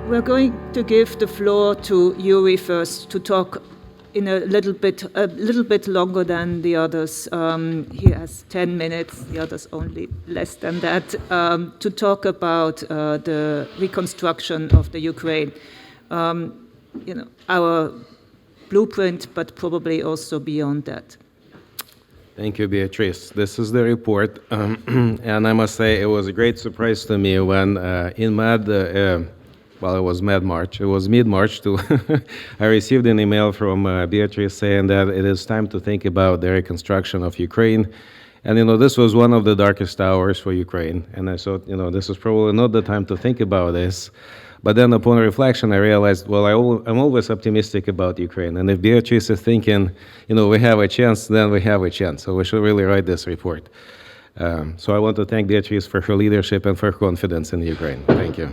We're going to give the floor to Yuriy first to talk in a little bit longer than the others. He has 10 minutes, the others only less than that, to talk about the reconstruction of the Ukraine. Our blueprint, but probably also beyond that. Thank you, Beatrice. This is the report, and I must say it was a great surprise to me when it was mid-March. It was mid-March I received an email from Beatrice saying that it is time to think about the reconstruction of Ukraine. And, this was one of the darkest hours for Ukraine. And I thought, this is probably not the time to think about this. But then upon reflection, I realized, I'm always optimistic about Ukraine. And if Beatrice is thinking, we have a chance, then we have a chance. So we should really write this report. So I want to thank Beatrice for her leadership and for her confidence in Ukraine. Thank you.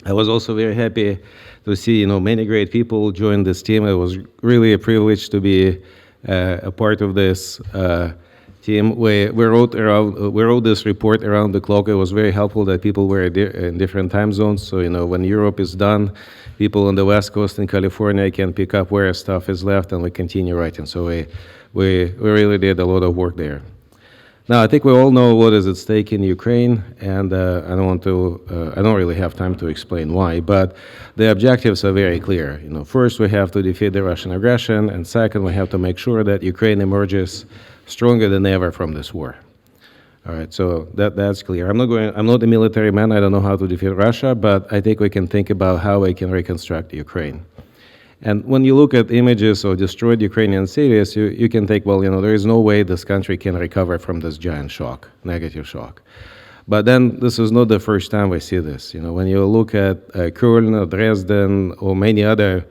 I was also very happy to see, many great people join this team. It was really a privilege to be a part of this team. We wrote this report around the clock. It was very helpful that people were in different time zones. So, when Europe is done, people on the West Coast in California can pick up where stuff is left, and we continue writing. So we really did a lot of work there. Now, I think we all know what is at stake in Ukraine, and I don't really have time to explain why, but the objectives are very clear. First, we have to defeat the Russian aggression, and second, we have to make sure that Ukraine emerges stronger than ever from this war. All right, so that's clear. I'm not a military man. I don't know how to defeat Russia, but I think we can think about how we can reconstruct Ukraine. And when you look at images of destroyed Ukrainian cities, you can think, there is no way this country can recover from this giant shock, negative shock. But then this is not the first time we see this. When you look at Köln, Dresden, or many other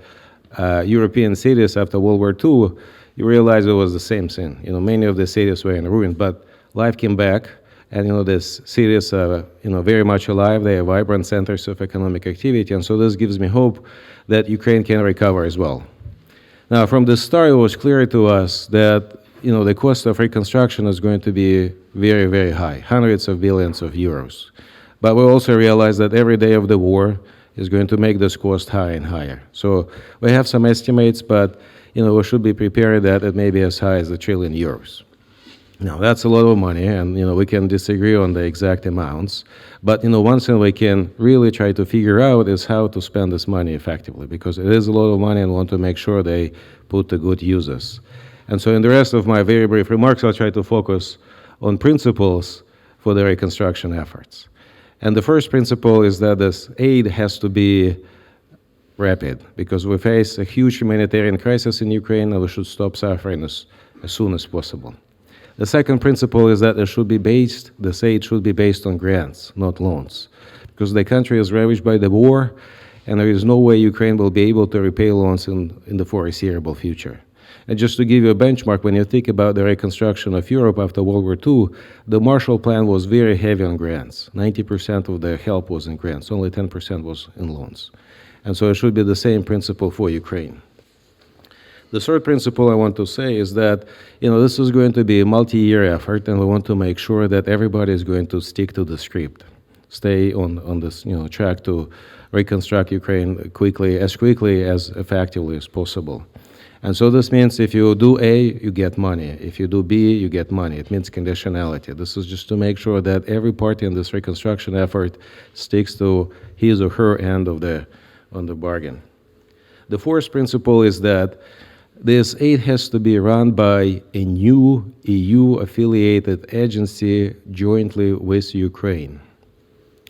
European cities after World War II, you realize it was the same thing. Many of the cities were in ruin, but life came back. And, these cities are, very much alive. They are vibrant centers of economic activity. And so this gives me hope that Ukraine can recover as well. Now, from the start, it was clear to us that, the cost of reconstruction is going to be very, very high, hundreds of billions of euros. But we also realized that every day of the war is going to make this cost higher and higher. So we have some estimates, but, we should be prepared that it may be as high as €1 trillion. Now, that's a lot of money, and, we can disagree on the exact amounts. But, one thing we can really try to figure out is how to spend this money effectively, because it is a lot of money and we want to make sure they put to good uses. And so in the rest of my very brief remarks, I'll try to focus on principles for the reconstruction efforts. And the first principle is that this aid has to be rapid, because we face a huge humanitarian crisis in Ukraine, and we should stop suffering as soon as possible. The second principle is that this aid should be based on grants, not loans, because the country is ravaged by the war, and there is no way Ukraine will be able to repay loans in the foreseeable future. And just to give you a benchmark, when you think about the reconstruction of Europe after World War II, the Marshall Plan was very heavy on grants. 90% of the help was in grants, only 10% was in loans. And so it should be the same principle for Ukraine. The third principle I want to say is that, this is going to be a multi-year effort, and we want to make sure that everybody is going to stick to the script, stay on this, track to reconstruct Ukraine as quickly as effectively as possible. And so this means if you do A, you get money. If you do B, you get money. It means conditionality. This is just to make sure that every party in this reconstruction effort sticks to his or her end of the bargain. The fourth principle is that this aid has to be run by a new EU-affiliated agency jointly with Ukraine.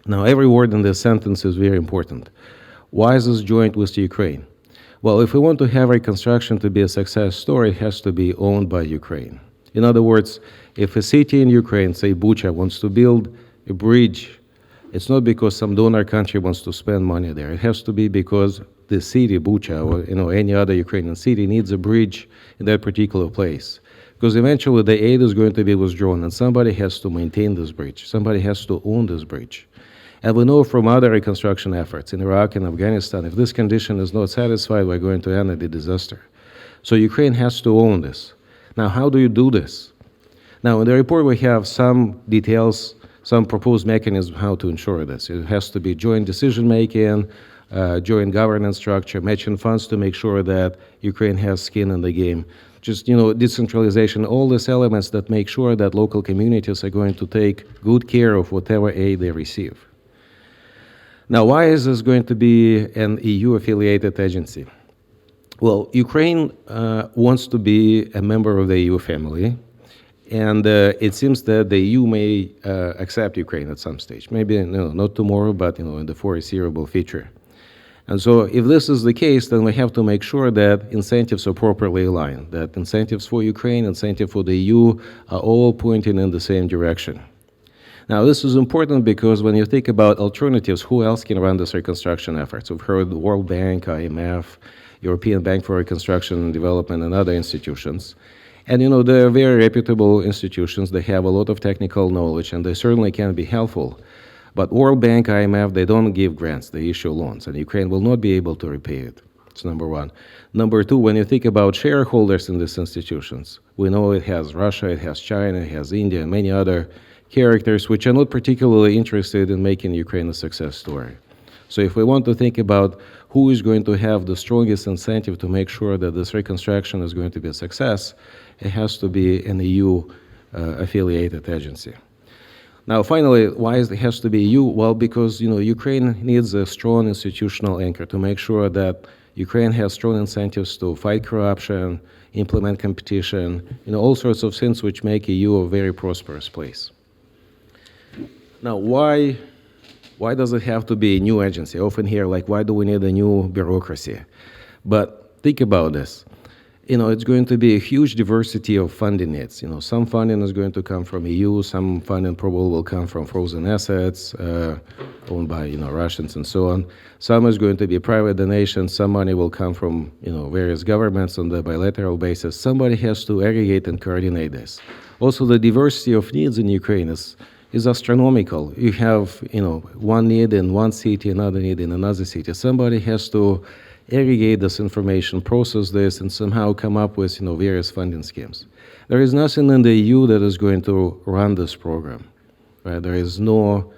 Now, every word in this sentence is very important. Why is this joint with Ukraine? Well, if we want to have reconstruction to be a success story, it has to be owned by Ukraine. In other words, if a city in Ukraine, say Bucha, wants to build a bridge, it's not because some donor country wants to spend money there. It has to be because the city, Bucha, or any other Ukrainian city needs a bridge in that particular place. Because eventually the aid is going to be withdrawn, and somebody has to maintain this bridge. Somebody has to own this bridge. And we know from other reconstruction efforts in Iraq and Afghanistan, if this condition is not satisfied, we're going to end at a disaster. So Ukraine has to own this. Now, how do you do this? Now, in the report, we have some details, some proposed mechanisms how to ensure this. It has to be joint decision-making, joint governance structure, matching funds to make sure that Ukraine has skin in the game. Just, decentralization, all these elements that make sure that local communities are going to take good care of whatever aid they receive. Now, why is this going to be an EU-affiliated agency? Well, Ukraine wants to be a member of the EU family, and it seems that the EU may accept Ukraine at some stage. Maybe not tomorrow, but in the foreseeable future. And so if this is the case, then we have to make sure that incentives are properly aligned, that incentives for Ukraine, incentives for the EU are all pointing in the same direction. Now, this is important because when you think about alternatives, who else can run this reconstruction efforts? We've heard the World Bank, IMF, European Bank for Reconstruction and Development, and other institutions. And they're very reputable institutions. They have a lot of technical knowledge, and they certainly can be helpful. But World Bank, IMF, they don't give grants, they issue loans, and Ukraine will not be able to repay it. That's number one. Number two, when you think about shareholders in these institutions, we know it has Russia, it has China, it has India, and many other characters which are not particularly interested in making Ukraine a success story. So if we want to think about who is going to have the strongest incentive to make sure that this reconstruction is going to be a success, it has to be an EU-affiliated agency. Now, finally, why it has to be EU? Well, because Ukraine needs a strong institutional anchor to make sure that Ukraine has strong incentives to fight corruption, implement competition, all sorts of things which make EU a very prosperous place. Now, why does it have to be a new agency? I often hear, why do we need a new bureaucracy? But think about this. It's going to be a huge diversity of funding needs. Some funding is going to come from EU, some funding probably will come from frozen assets owned by, Russians and so on. Some is going to be private donations, some money will come from, various governments on the bilateral basis. Somebody has to aggregate and coordinate this. Also, the diversity of needs in Ukraine is astronomical. You have, one need in one city, another need in another city. Somebody has to aggregate this information, process this, and somehow come up with various funding schemes. There is nothing in the EU that is going to run this program. Right? There is no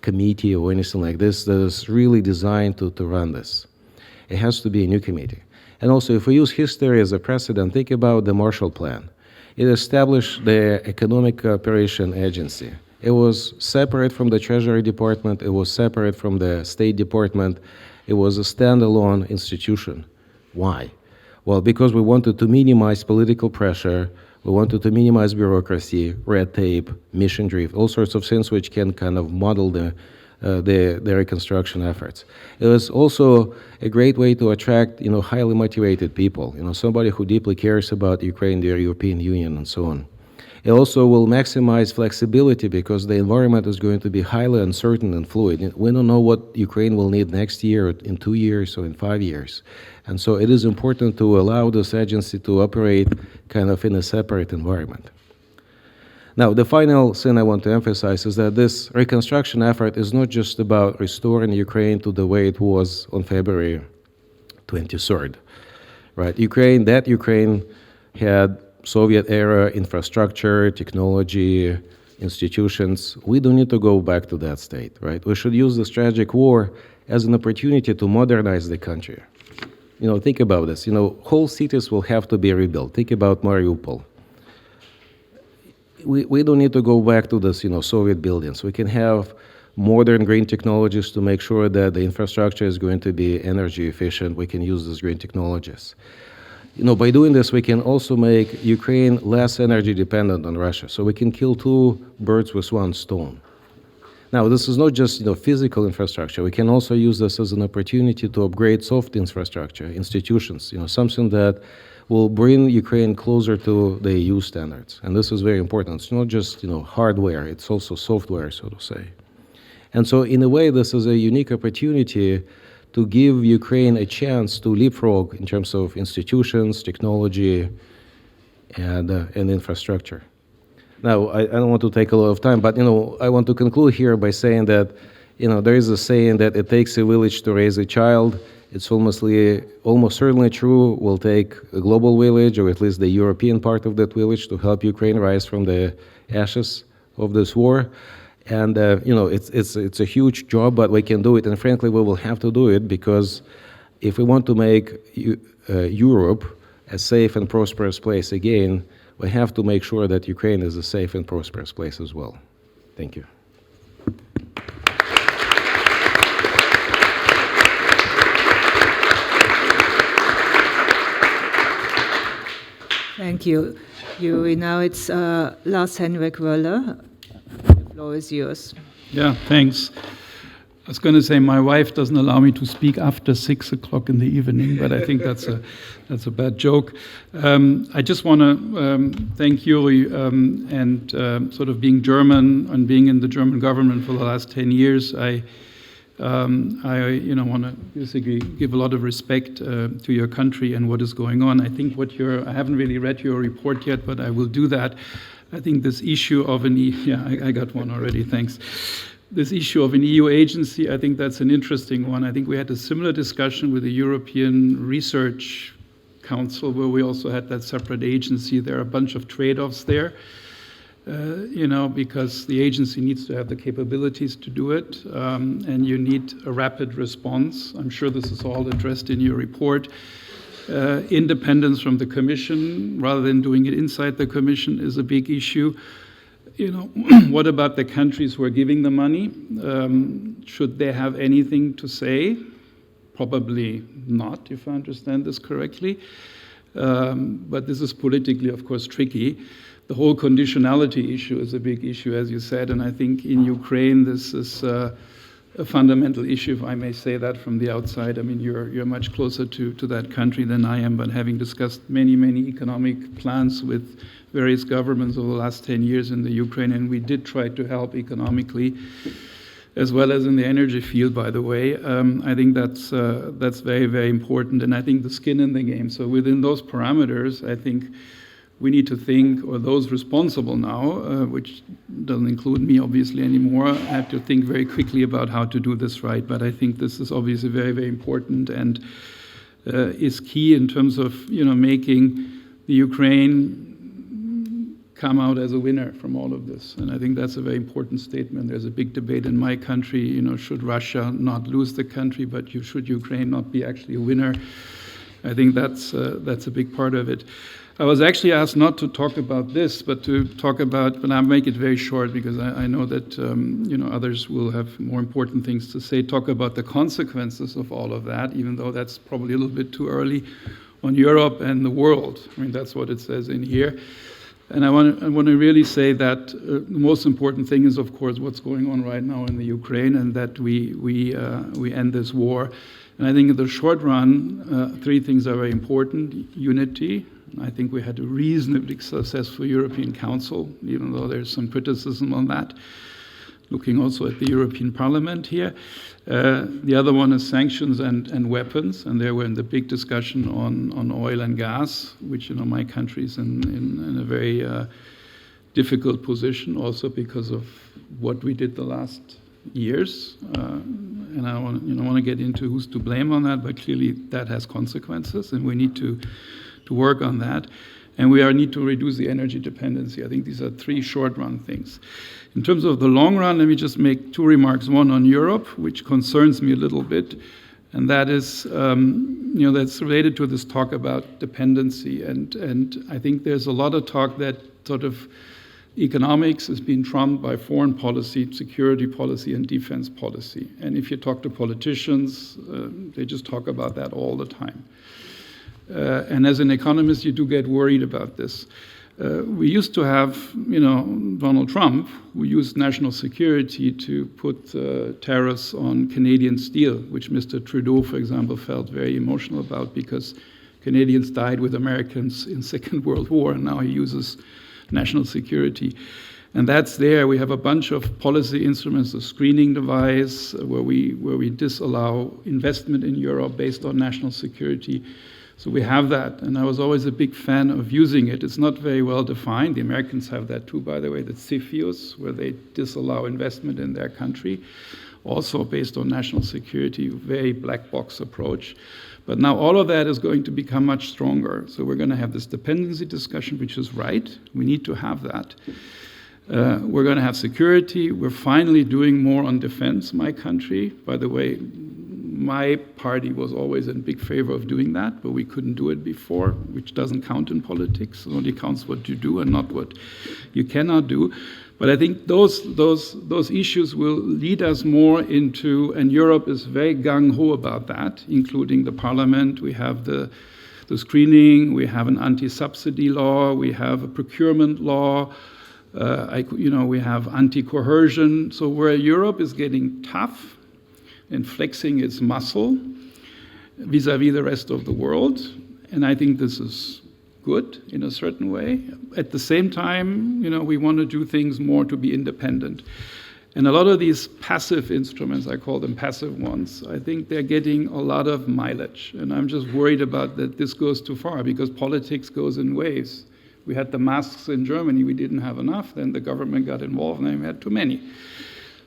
committee or anything like this that is really designed to run this. It has to be a new committee. And also, if we use history as a precedent, think about the Marshall Plan. It established the Economic Cooperation Agency. It was separate from the Treasury Department. It was separate from the State Department. It was a standalone institution. Why? Well, because we wanted to minimize political pressure, we wanted to minimize bureaucracy, red tape, mission drift, all sorts of things which can kind of model the reconstruction efforts. It was also a great way to attract, highly motivated people, somebody who deeply cares about Ukraine, the European Union, and so on. It also will maximize flexibility because the environment is going to be highly uncertain and fluid. We don't know what Ukraine will need next year, in 2 years, or in 5 years. And so it is important to allow this agency to operate kind of in a separate environment. Now, the final thing I want to emphasize is that this reconstruction effort is not just about restoring Ukraine to the way it was on February 23rd, right? Ukraine had Soviet-era infrastructure, technology, institutions. We don't need to go back to that state, right? We should use this tragic war as an opportunity to modernize the country. Think about this. Whole cities will have to be rebuilt. Think about Mariupol. We don't need to go back to this, Soviet buildings. We can have modern green technologies to make sure that the infrastructure is going to be energy efficient. We can use these green technologies. By doing this, we can also make Ukraine less energy dependent on Russia. So we can kill two birds with one stone. Now, this is not just physical infrastructure. We can also use this as an opportunity to upgrade soft infrastructure, institutions, something that will bring Ukraine closer to the EU standards. And this is very important. It's not just hardware, it's also software, so to say. And so in a way, this is a unique opportunity to give Ukraine a chance to leapfrog in terms of institutions, technology, and infrastructure. Now, I don't want to take a lot of time, but I want to conclude here by saying that there is a saying that it takes a village to raise a child. It's almost certainly true. Will take a global village, or at least the European part of that village, to help Ukraine rise from the ashes of this war. And it's a huge job, but we can do it. And frankly, we will have to do it, because if we want to make Europe a safe and prosperous place again, we have to make sure that Ukraine is a safe and prosperous place as well. Thank you. Thank you, Yuriy. Now it's Lars-Hendrik Röller. The floor is yours. Yeah, thanks. I was going to say my wife doesn't allow me to speak after 6 o'clock in the evening, but I think that's a bad joke. I just want to thank Yuriy and sort of being German and being in the German government for the last 10 years. I want to basically give a lot of respect to your country and what is going on. I think I haven't really read your report yet, but I will do that. I think this issue of I got one already, thanks. This issue of an EU agency, I think that's an interesting one. I think we had a similar discussion with the European Research Council, where we also had that separate agency. There are a bunch of trade-offs there, because the agency needs to have the capabilities to do it, and you need a rapid response. I'm sure this is all addressed in your report. Independence from the Commission, rather than doing it inside the Commission, is a big issue. What about the countries who are giving the money? Should they have anything to say? Probably not, if I understand this correctly. But this is politically, of course, tricky. The whole conditionality issue is a big issue, as you said, and I think in Ukraine this is a fundamental issue, if I may say that from the outside. I mean, you're much closer to that country than I am, but having discussed many economic plans with various governments over the last 10 years in the Ukraine, and we did try to help economically, as well as in the energy field, by the way. I think that's very, very important, and I think the skin in the game. So within those parameters, I think we need to think, or those responsible now, which doesn't include me obviously anymore, have to think very quickly about how to do this right. But I think this is obviously very, very important and is key in terms of making the Ukraine come out as a winner from all of this. And I think that's a very important statement. There's a big debate in my country, should Russia not lose the country, but should Ukraine not be actually a winner? I think that's a big part of it. I was actually asked not to talk about this, but to talk about, but I'll make it very short because I know that others will have more important things to say, talk about the consequences of all of that, even though that's probably a little bit too early, on Europe and the world. I mean, that's what it says in here. And I want to really say that the most important thing is, of course, what's going on right now in the Ukraine, and that we end this war. And I think in the short run, three things are very important. Unity. I think we had a reasonably successful European Council, even though there's some criticism on that. Looking also at the European Parliament here. The other one is sanctions and weapons, and there we're in the big discussion on oil and gas, which my country is in a very difficult position, also because of what we did the last years. And I want to get into who's to blame on that, but clearly that has consequences, and we need to work on that. And we need to reduce the energy dependency. I think these are three short-run things. In terms of the long run, let me just make two remarks. One on Europe, which concerns me a little bit, and that is, that's related to this talk about dependency. And I think there's a lot of talk that sort of economics is being trumped by foreign policy, security policy, and defense policy. And if you talk to politicians, they just talk about that all the time. And as an economist, you do get worried about this. We used to have, Donald Trump, who used national security to put tariffs on Canadian steel, which Mr. Trudeau, for example, felt very emotional about because Canadians died with Americans in Second World War, and now he uses national security. And that's there. We have a bunch of policy instruments, a screening device, where we disallow investment in Europe based on national security. So we have that, and I was always a big fan of using it. It's not very well defined. The Americans have that too, by the way, the CFIUS, where they disallow investment in their country, also based on national security, very black box approach. But now all of that is going to become much stronger. So we're going to have this dependency discussion, which is right. We need to have that. We're going to have security. We're finally doing more on defense, my country. By the way, my party was always in big favor of doing that, but we couldn't do it before, which doesn't count in politics. It only counts what you do and not what you cannot do. But I think those issues will lead us more into, and Europe is very gung-ho about that, including the parliament. We have the screening, we have an anti-subsidy law, we have a procurement law, we have anti-coercion. So where Europe is getting tough and flexing its muscle vis-à-vis the rest of the world, and I think this is good in a certain way. At the same time, we want to do things more to be independent. And a lot of these passive instruments, I call them passive ones, I think they're getting a lot of mileage. And I'm just worried about that this goes too far, because politics goes in waves. We had the masks in Germany, we didn't have enough, then the government got involved and we had too many.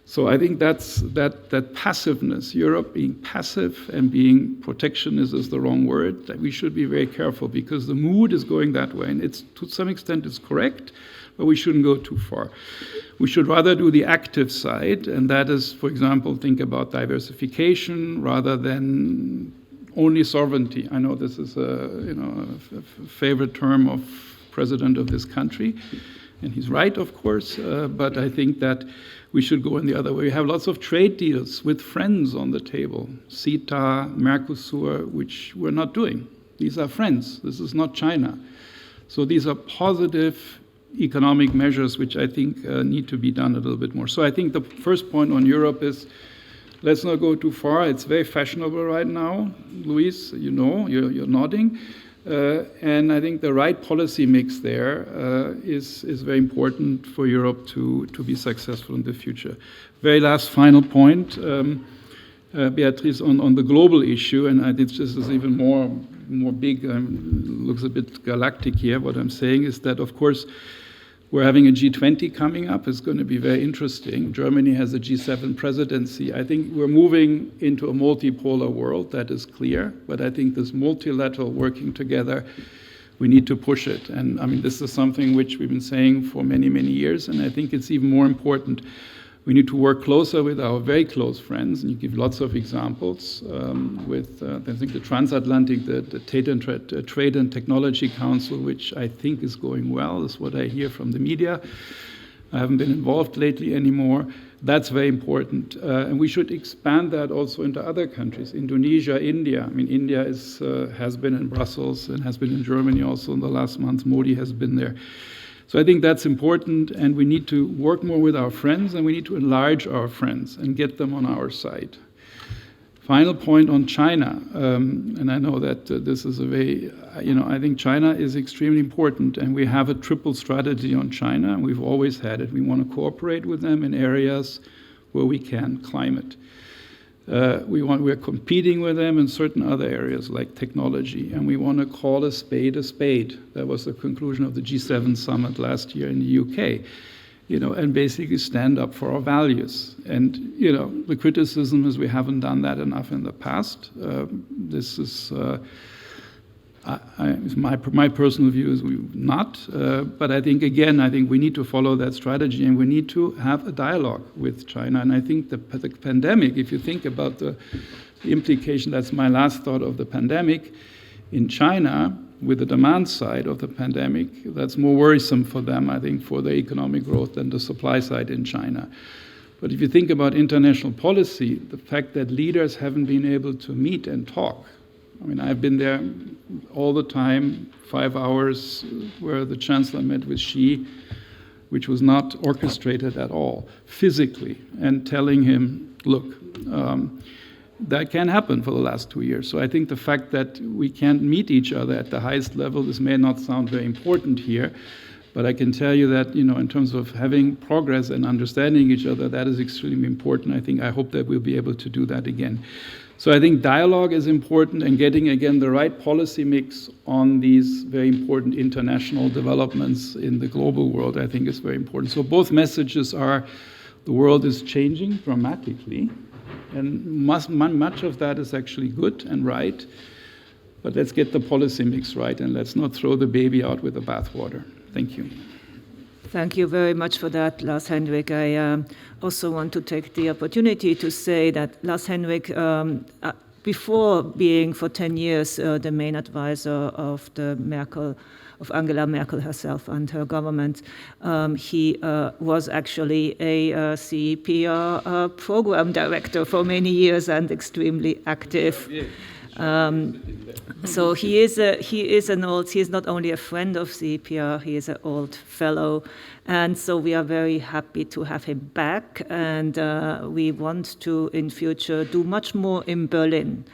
So I think that passiveness, Europe being passive and being protectionist is the wrong word, that we should be very careful, because the mood is going that way. And it's, to some extent, it's correct, but we shouldn't go too far. We should rather do the active side, and that is, for example, think about diversification rather than only sovereignty. I know this is a favorite term of president of this country, and he's right, of course, but I think that we should go in the other way. We have lots of trade deals with friends on the table, CETA, Mercosur, which we're not doing. These are friends. This is not China. So these are positive economic measures which I think need to be done a little bit more. So I think the first point on Europe is, let's not go too far. It's very fashionable right now. Luis, you're nodding. And I think the right policy mix there is very important for Europe to be successful in the future. Very last final point, Beatrice, on the global issue, and I think this is even more big, looks a bit galactic here. What I'm saying is that, of course, we're having a G20 coming up. It's going to be very interesting. Germany has a G7 presidency. I think we're moving into a multipolar world, that is clear. But I think this multilateral working together, we need to push it. And I mean, this is something which we've been saying for many, many years. And I think it's even more important. We need to work closer with our very close friends, and you give lots of examples with, I think, the transatlantic, the Trade and Technology Council, which I think is going well, is what I hear from the media. I haven't been involved lately anymore. That's very important. And we should expand that also into other countries, Indonesia, India. I mean, India has been in Brussels and has been in Germany also in the last month. Modi has been there. So I think that's important, and we need to work more with our friends, and we need to enlarge our friends and get them on our side. Final point on China, and I know that this is a very, I think China is extremely important, and we have a triple strategy on China, and we've always had it. We want to cooperate with them in areas where we can, climate. We're competing with them in certain other areas like technology, and we want to call a spade a spade. That was the conclusion of the G7 summit last year in the UK, and basically stand up for our values. And, the criticism is we haven't done that enough in the past. This is my personal view is we've not, but I think we need to follow that strategy, and we need to have a dialogue with China. And I think the pandemic, if you think about the implication, that's my last thought of the pandemic, in China, with the demand side of the pandemic, that's more worrisome for them, I think, for their economic growth than the supply side in China. But if you think about international policy, the fact that leaders haven't been able to meet and talk, I mean, I've been there all the time, 5 hours, where the chancellor met with Xi, which was not orchestrated at all, physically, and telling him, look, that can happen for the last 2 years. So I think the fact that we can't meet each other at the highest level, this may not sound very important here, but I can tell you that, in terms of having progress and understanding each other, that is extremely important. I hope that we'll be able to do that again. So I think dialogue is important, and getting, again, the right policy mix on these very important international developments in the global world, I think is very important. So both messages are, the world is changing dramatically, and much of that is actually good and right, but let's get the policy mix right, and let's not throw the baby out with the bathwater. Thank you. Thank you very much for that, Lars-Hendrik. I also want to take the opportunity to say that Lars-Hendrik, before being for 10 years the main advisor of Angela Merkel herself and her government, he was actually a CEPR program director for many years and extremely active. So he is not only a friend of CEPR, he is an old fellow, and so we are very happy to have him back, and we want to in future do much more in Berlin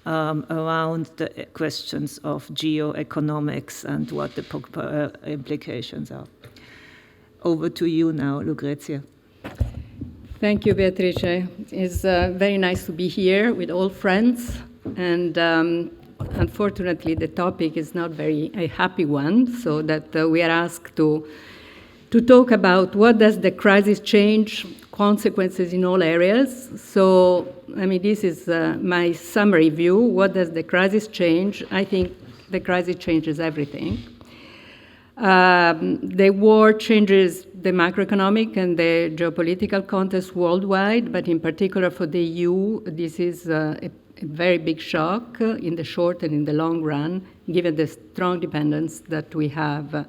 around the questions of geoeconomics and what the implications are. Over to you now, Lucrezia. Thank you, Beatrice. It's very nice to be here with all friends. And unfortunately, the topic is not a happy one, so that we are asked to talk about what does the crisis change, consequences in all areas. So, I mean, this is my summary view. What does the crisis change? I think the crisis changes everything. The war changes the macroeconomic and the geopolitical context worldwide, but in particular for the EU, this is a very big shock in the short and in the long run, given the strong dependence that we have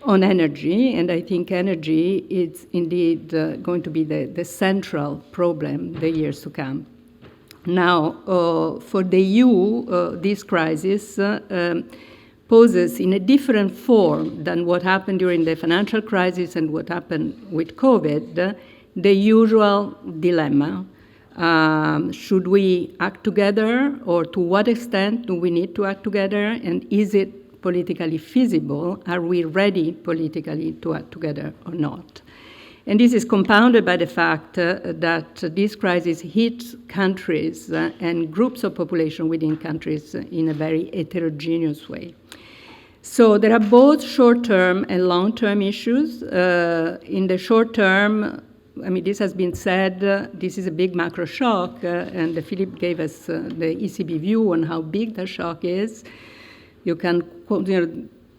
on energy. And I think energy is indeed going to be the central problem the years to come. Now, for the EU, this crisis poses in a different form than what happened during the financial crisis and what happened with COVID, the usual dilemma. Should we act together, or to what extent do we need to act together, and is it politically feasible? Are we ready politically to act together or not? And this is compounded by the fact that this crisis hits countries and groups of population within countries in a very heterogeneous way. So there are both short-term and long-term issues. In the short term, I mean, this has been said, this is a big macro shock, and Philippe gave us the ECB view on how big the shock is. You can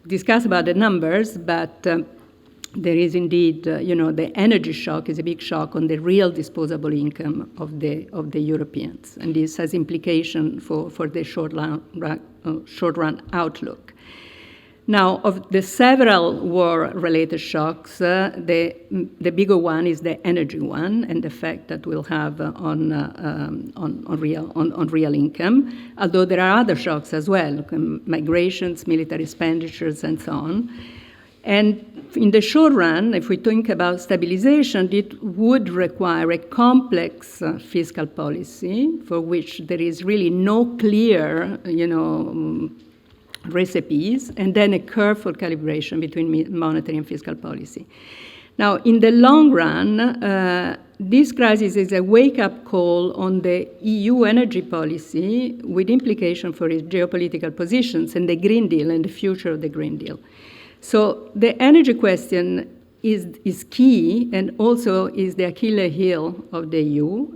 discuss about the numbers, but there is indeed, the energy shock is a big shock on the real disposable income of the Europeans, and this has implication for the short run outlook. Now, of the several war-related shocks, the bigger one is the energy one, and the effect that will have on real income. Although there are other shocks as well, migrations, military expenditures, and so on. And in the short run, if we think about stabilization, it would require a complex fiscal policy for which there is really no clear, recipes, and then a careful calibration between monetary and fiscal policy. Now, in the long run, this crisis is a wake-up call on the EU energy policy with implication for its geopolitical positions and the Green Deal and the future of the Green Deal. So the energy question is key and also is the Achilles heel of the EU.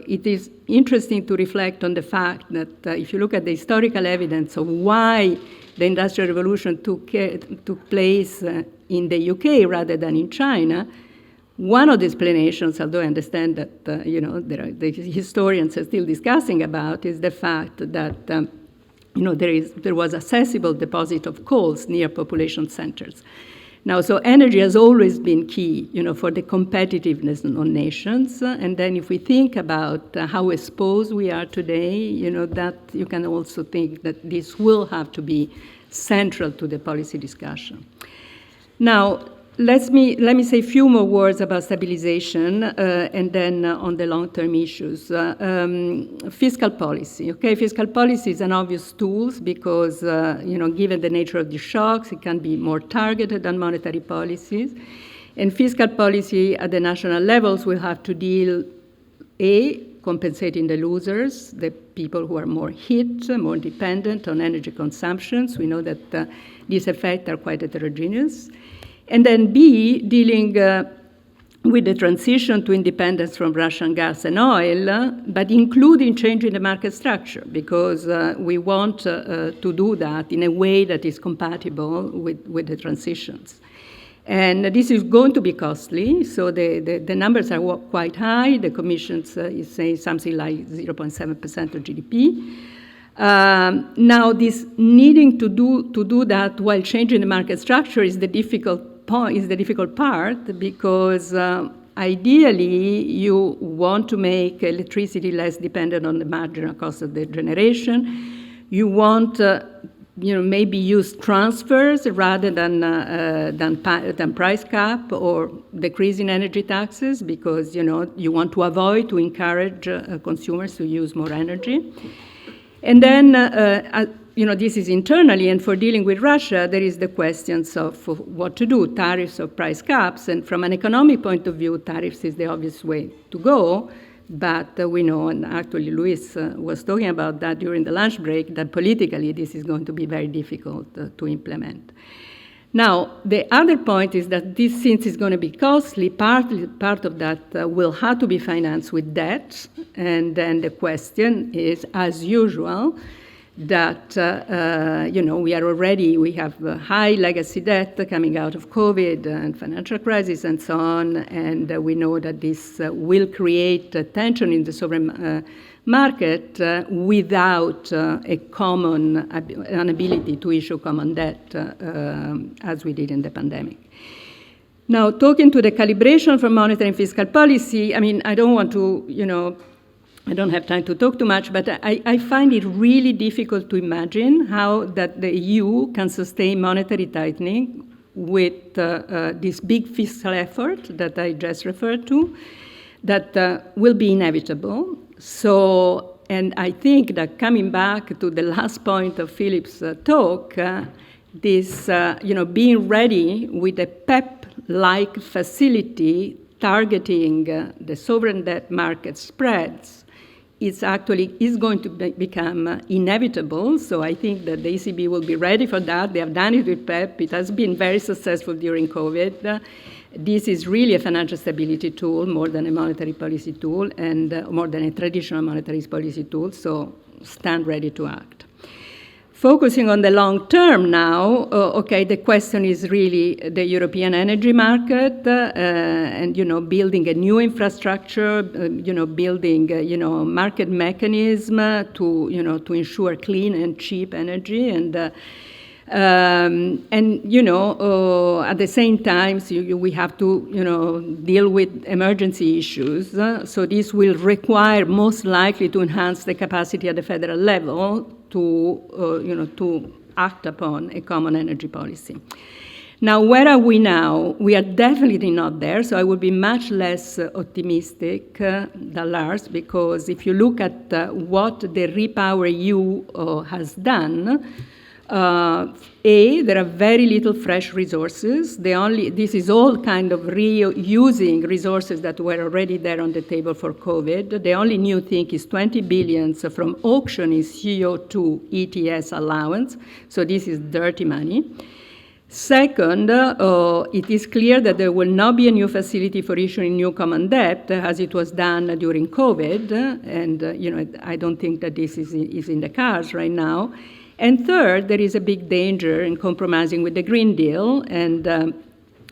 It is interesting to reflect on the fact that if you look at the historical evidence of why the Industrial Revolution took place in the UK rather than in China, one of the explanations, although I understand that the historians are still discussing about, is the fact that there was accessible deposit of coals near population centers. Now, so energy has always been key, for the competitiveness of nations. And then if we think about how exposed we are today, that you can also think that this will have to be central to the policy discussion. Now, let me say a few more words about stabilization and then on the long-term issues. Fiscal policy. Okay, fiscal policy is an obvious tool because, given the nature of the shocks, it can be more targeted than monetary policies. And fiscal policy at the national levels will have to deal, compensating the losers, the people who are more hit, more dependent on energy consumptions. We know that these effects are quite heterogeneous. And then B, dealing with the transition to independence from Russian gas and oil, but including changing the market structure, because we want to do that in a way that is compatible with the transitions. And this is going to be costly, so the numbers are quite high. The Commission is saying something like 0.7% of GDP. Now, this needing to do that while changing the market structure is the difficult part, because ideally you want to make electricity less dependent on the marginal cost of the generation. You want maybe use transfers rather than price cap or decreasing energy taxes, because you want to avoid, to encourage consumers to use more energy. And then this is internally, and for dealing with Russia, there is the questions of what to do, tariffs or price caps. And from an economic point of view, tariffs is the obvious way to go. But we know, and actually Luis was talking about that during the lunch break, that politically this is going to be very difficult to implement. Now, the other point is that this, since it's going to be costly, part of that will have to be financed with debt. And then the question is, as usual, that, we have high legacy debt coming out of COVID and financial crisis and so on, and we know that this will create tension in the sovereign market without a common an ability to issue common debt as we did in the pandemic. Now, talking to the calibration for monetary and fiscal policy, I don't want to, I don't have time to talk too much, but I find it really difficult to imagine how that the EU can sustain monetary tightening with this big fiscal effort that I just referred to, that will be inevitable. So, and I think that coming back to the last point of Philippe's talk, this, being ready with a PEP-like facility targeting the sovereign debt market spreads is going to become inevitable. So I think that the ECB will be ready for that. They have done it with PEP. It has been very successful during COVID. This is really a financial stability tool more than a monetary policy tool, and more than a traditional monetary policy tool, so stand ready to act. Focusing on the long term now, the question is really the European energy market and, building a new infrastructure, building, market mechanism to ensure clean and cheap energy. And at the same time, we have to, deal with emergency issues. So this will require most likely to enhance the capacity at the federal level to act upon a common energy policy. Now, where are we now? We are definitely not there, so I would be much less optimistic than Lars, because if you look at what the REPowerEU has done, there are very little fresh resources. This is all kind of reusing resources that were already there on the table for COVID. The only new thing is 20 billion from auctioning CO2 ETS allowance. So this is dirty money. Second, it is clear that there will not be a new facility for issuing new common debt as it was done during COVID. And, I don't think that this is in the cards right now. And third, there is a big danger in compromising with the Green Deal, and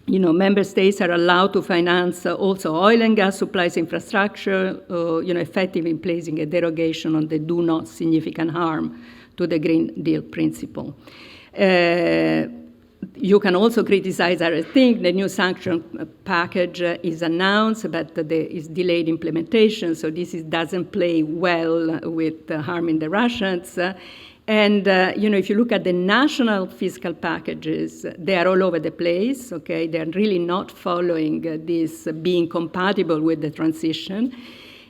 member states are allowed to finance also oil and gas supplies infrastructure, effectively placing a derogation on the do not significant harm to the Green Deal principle. You can also criticize other things. The new sanction package is announced, but there is delayed implementation, so this doesn't play well with harming the Russians. And, if you look at the national fiscal packages, they are all over the place, okay? They're really not following this being compatible with the transition.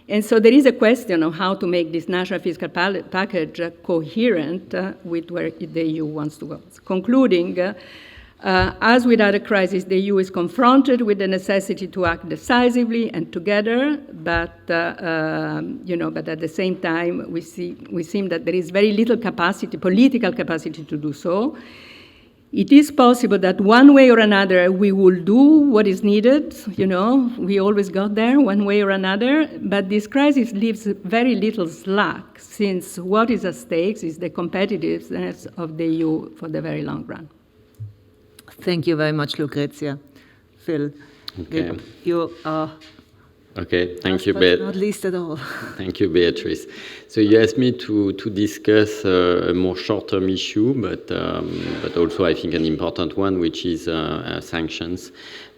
And so there is a question of how to make this national fiscal package coherent with where the EU wants to go. Concluding, as with other crises, the EU is confronted with the necessity to act decisively and together, but at the same time, we seem that there is very little capacity, political capacity to do so. It is possible that one way or another we will do what is needed. We always got there one way or another, but this crisis leaves very little slack, since what is at stake is the competitiveness of the EU for the very long run. Thank you very much, Lucrezia. Phil. Okay. You are. Okay, thank you, Not least at all. Thank you, Beatrice. So you asked me to discuss a more short-term issue, but also I think an important one, which is sanctions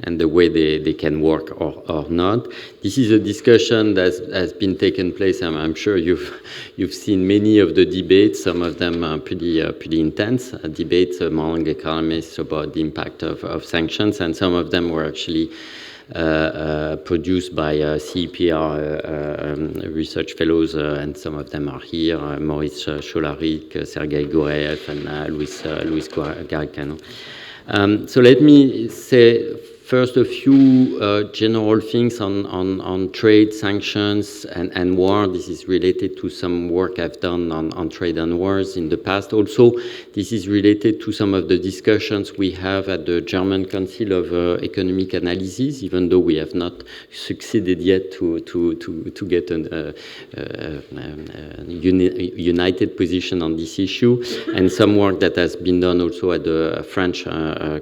and the way they can work or not. This is a discussion that has been taking place. I'm sure you've seen many of the debates. Some of them are pretty intense debates among economists about the impact of sanctions, and some of them were actually produced by CEPR research fellows, and some of them are here, Maurice Cholarik, Sergei Goreev, and Luis Garicano. So let me say first a few general things on trade, sanctions, and war. This is related to some work I've done on trade and wars in the past. Also, this is related to some of the discussions we have at the German Council of Economic Analysis, even though we have not succeeded yet to get a united position on this issue, and some work that has been done also at the French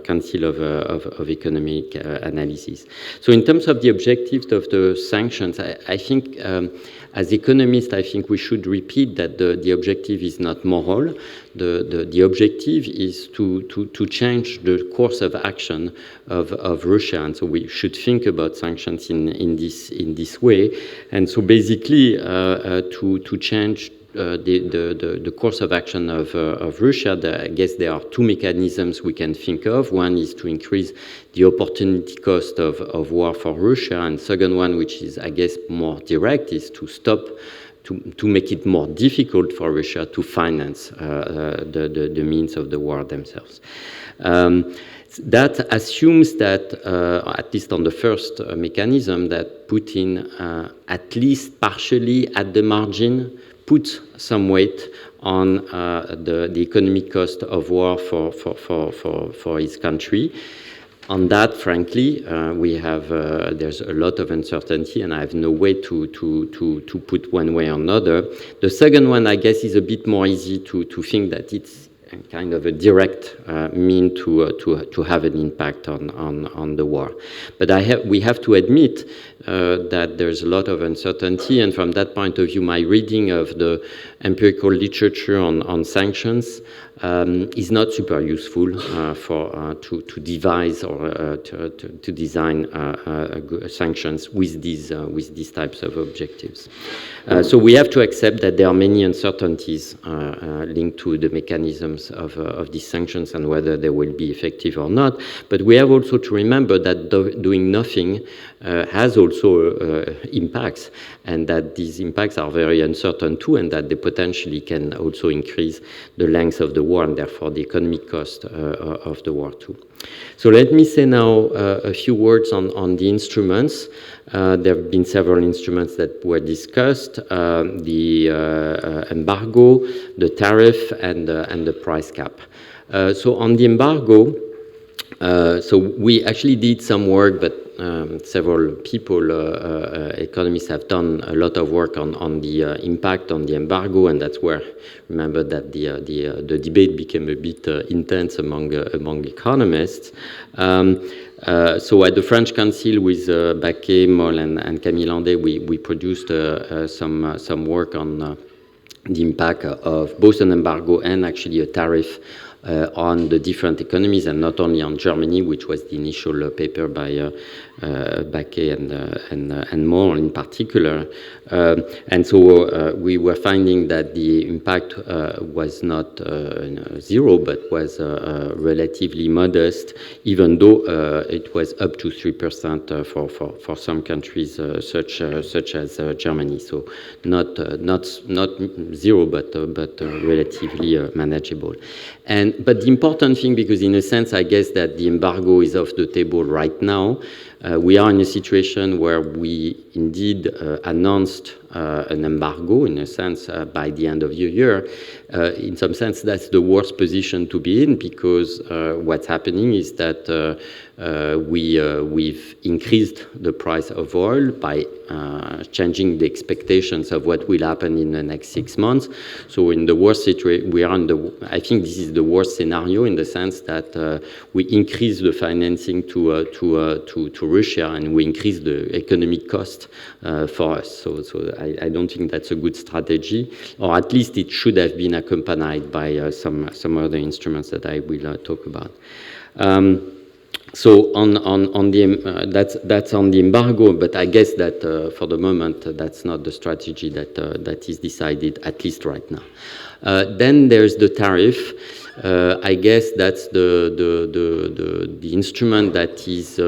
Council of Economic Analysis. So in terms of the objectives of the sanctions, I think as economists, I think we should repeat that the objective is not moral. The objective is to change the course of action of Russia, and so we should think about sanctions in this way. And so basically to change the course of action of Russia, I guess there are two mechanisms we can think of. One is to increase the opportunity cost of war for Russia, and second one, which is, I guess, more direct, is to stop, to make it more difficult for Russia to finance the means of the war themselves. That assumes that, at least on the first mechanism, that Putin, at least partially at the margin, put some weight on the economic cost of war for his country. On that, frankly, we have there's a lot of uncertainty, and I have no way to put one way or another. The second one, I guess, is a bit more easy to think that it's kind of a direct mean to have an impact on the war. But we have to admit that there's a lot of uncertainty, and from that point of view, my reading of the empirical literature on sanctions is not super useful to devise or to design sanctions with these types of objectives. So we have to accept that there are many uncertainties linked to the mechanisms of these sanctions and whether they will be effective or not. But we have also to remember that doing nothing has also impacts, and that these impacts are very uncertain too, and that they potentially can also increase the length of the war and therefore the economic cost of the war too. So let me say now a few words on the instruments. There have been several instruments that were discussed, the embargo, the tariff, and the price cap. So on the embargo, so we actually did some work, but several people, economists, have done a lot of work on the impact on the embargo, and that's where, remember that the debate became a bit intense among economists. So at the French Council with Baquet, Moll, and Camille Landais, we produced some work on the impact of both an embargo and actually a tariff on the different economies, and not only on Germany, which was the initial paper by Baquet and Moll in particular. And so we were finding that the impact was not zero, but was relatively modest, even though it was up to 3% for some countries such as Germany. So not zero, but relatively manageable. But the important thing, because in a sense, I guess that the embargo is off the table right now, We are in a situation where we indeed announced an embargo, in a sense, by the end of the year. In some sense, that's the worst position to be in, because what's happening is that we've increased the price of oil by changing the expectations of what will happen in the next 6 months. So in the worst situation, I think this is the worst scenario, in the sense that we increase the financing to Russia, and we increase the economic cost for us. So I don't think that's a good strategy, or at least it should have been accompanied by some other instruments that I will talk about. So that's on the embargo, but I guess that for the moment that's not the strategy that is decided, at least right now. Then there's the tariff. I guess that's the instrument that is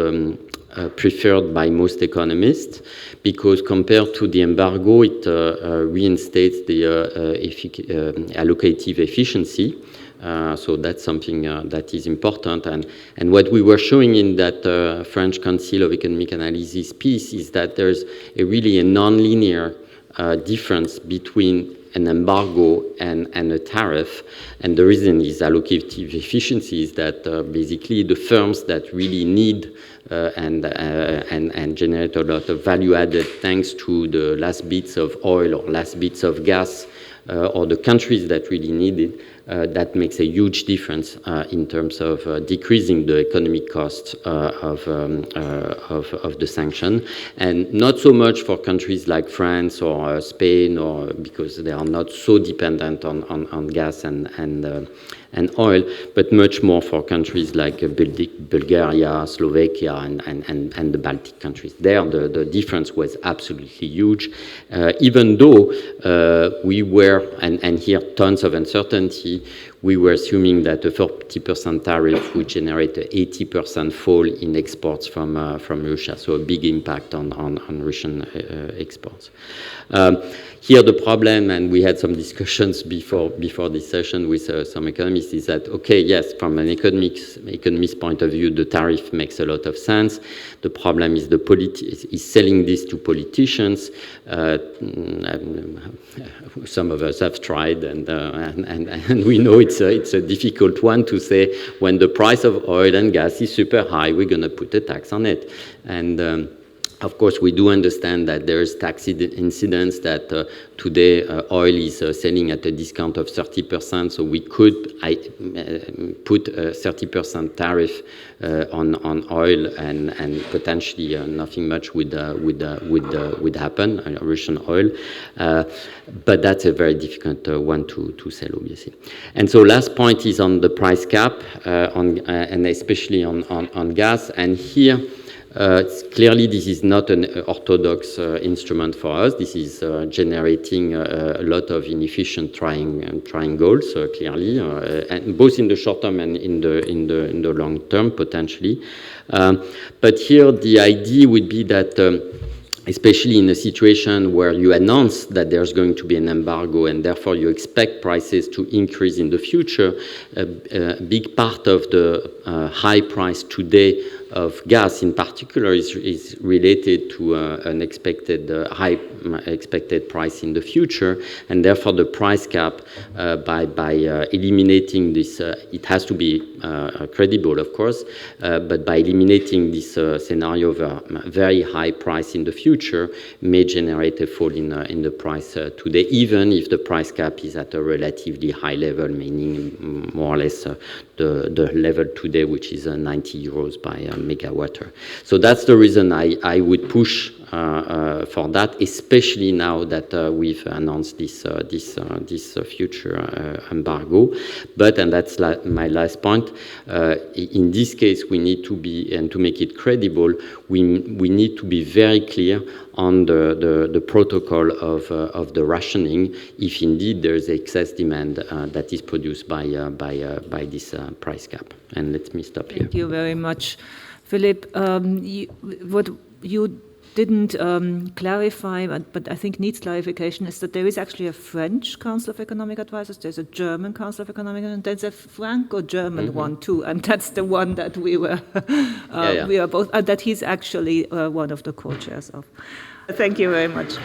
preferred by most economists, because compared to the embargo, it reinstates the allocative efficiency. So that's something that is important. And what we were showing in that French Council of Economic Analysis piece is that there's really a non-linear difference between an embargo and a tariff. And the reason is allocative efficiency, is that basically the firms that really need and generate a lot of value added thanks to the last bits of oil or last bits of gas, or the countries that really need it, that makes a huge difference in terms of decreasing the economic cost of the sanction, and not so much for countries like France or Spain, or because they are not so dependent on gas and oil, but much more for countries like Bulgaria, Slovakia, and the Baltic countries. There, the difference was absolutely huge, even though we were, and here tons of uncertainty, we were assuming that a 40% tariff would generate an 80% fall in exports from Russia, so a big impact on Russian exports. Here the problem, and we had some discussions before this session with some economists, is that, okay, yes, from an economist point of view, the tariff makes a lot of sense. The problem is is selling this to politicians. Some of us have tried, and we know it's a difficult one to say, when the price of oil and gas is super high, we're going to put a tax on it. And of course, we do understand that there's tax incidents, that today oil is selling at a discount of 30%, so we could put a 30% tariff on oil, and potentially nothing much would happen, Russian oil. But that's a very difficult one to sell, obviously. And so last point is on the price cap, and especially on gas. And here, clearly, this is not an orthodox instrument for us. This is generating a lot of inefficient triangles, clearly, and both in the short term and in the long term, potentially. But here, the idea would be that, especially in a situation where you announce that there's going to be an embargo, and therefore you expect prices to increase in the future, a big part of the high price today of gas in particular is related to an expected high expected price in the future, and therefore the price cap, by eliminating this, it has to be credible, of course, but by eliminating this scenario of a very high price in the future, may generate a fall in the price today, even if the price cap is at a relatively high level, meaning more or less the level today, which is 90 euros by megawatt. So that's the reason I would push for that, especially now that we've announced this future embargo. But, and that's my last point, in this case we need to be, and to make it credible, we need to be very clear on the protocol of the rationing, if indeed there is excess demand that is produced by this price cap. And let me stop here. Thank you very much, Philippe. What you didn't clarify, but I think needs clarification, is that there is actually a French Council of Economic Advisors, there's a German Council of Economic Advisors, and there's a Franco-German one too, and that's the one that we were, we are both, that he's actually one of the co-chairs of. Thank you very much.